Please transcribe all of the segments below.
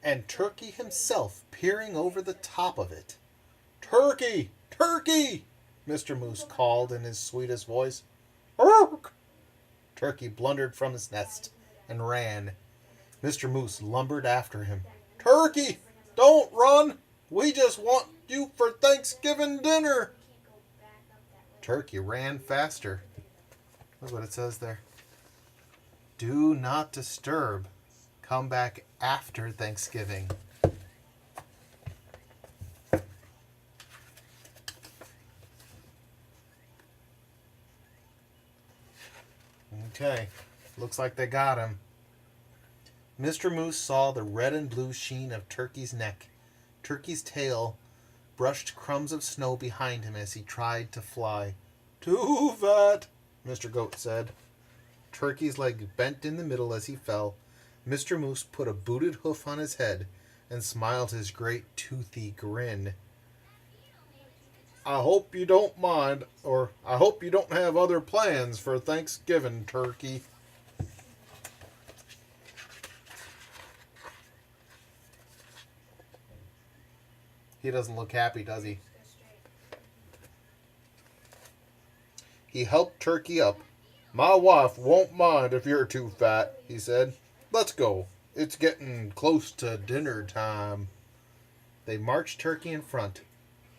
and Turkey himself peering over the top of it. "Turkey! Turkey!" Mr. Moose called in his sweetest voice. "Urk!" Turkey blundered from his nest and ran. Mr. Moose lumbered after him. "Turkey, don't run! We just want you for Thanksgiving dinner." Turkey ran faster. Look what it says there. "Do not disturb. Come back after Thanksgiving." Okay, looks like they got him. Mr. Moose saw the red and blue sheen of Turkey's neck. Turkey's tail brushed crumbs of snow behind him as he tried to fly. "Too fat," Mr. Goat said. Turkey's leg bent in the middle as he fell. Mr. Moose put a booted hoof on his head and smiled his great toothy grin. "I hope you don't mind, or I hope you don't have other plans for Thanksgiving, Turkey." He doesn't look happy, does he? He helped Turkey up. "My wife won't mind if you're too fat," he said. "Let's go. It's getting close to dinner time." They marched Turkey in front.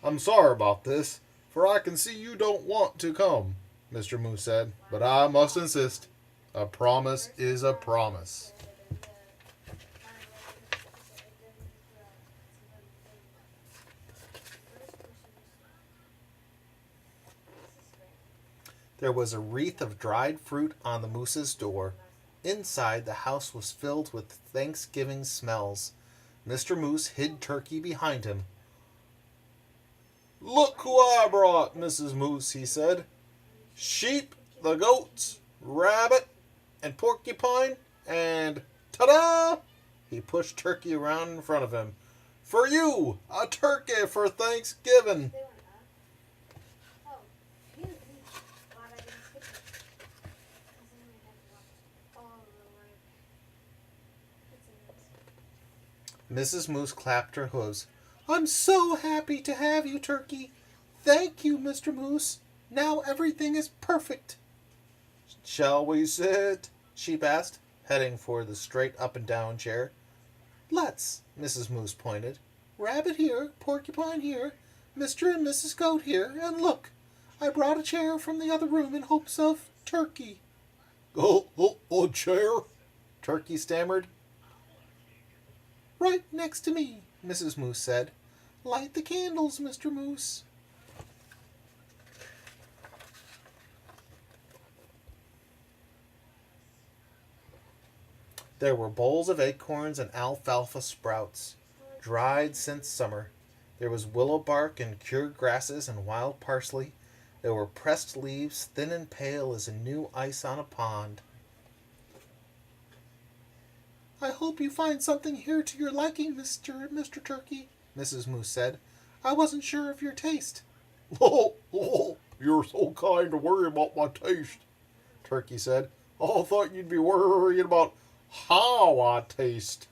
"I'm sorry about this, for I can see you don't want to come," Mr. Moose said, "but I must insist. A promise is a promise." There was a wreath of dried fruit on the moose's door. Inside, the house was filled with Thanksgiving smells. Mr. Moose hid Turkey behind him. "Look who I brought, Mrs. Moose," he said. "Sheep, the goats, rabbit, and porcupine, and ta-da!" He pushed Turkey around in front of him. "For you, a turkey for Thanksgiving." Mrs. Moose clapped her hooves. "I'm so happy to have you, Turkey. Thank you, Mr. Moose. Now everything is perfect." "Shall we sit?" Sheep asked, heading for the straight up and down chair. "Let's," Mrs. Moose pointed. "Rabbit here, Porcupine here, Mr. and Mrs. Goat here, and look, I brought a chair from the other room in hopes of Turkey." A chair?" Turkey stammered. "Right next to me," Mrs. Moose said. "Light the candles, Mr. Moose." There were bowls of acorns and alfalfa sprouts, dried since summer. There was willow bark and cured grasses and wild parsley. There were pressed leaves, thin and pale as a new ice on a pond. "I hope you find something here to your liking, Mr. Turkey," Mrs. Moose said. "I wasn't sure of your taste." You're so kind to worry about my taste," Turkey said. "I thought you'd be worrying about how I taste."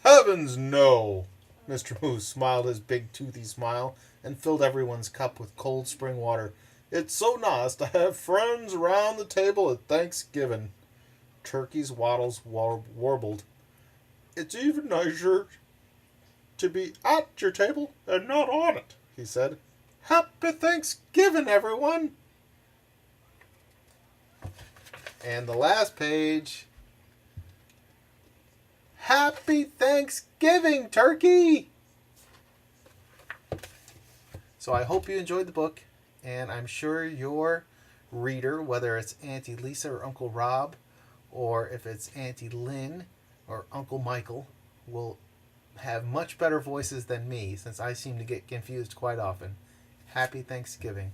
"Heavens, no!" Mr. Moose smiled his big toothy smile and filled everyone's cup with cold spring water. "It's so nice to have friends around the table at Thanksgiving." Turkey's wattles warbled. "It's even nicer to be at your table and not on it," he said. "Happy Thanksgiving, everyone!" And the last page. Happy Thanksgiving, Turkey! So I hope you enjoyed the book, and I'm sure your reader, whether it's Auntie Lisa or Uncle Rob, or if it's Auntie Lynn or Uncle Michael, will have much better voices than me, since I seem to get confused quite often. Happy Thanksgiving.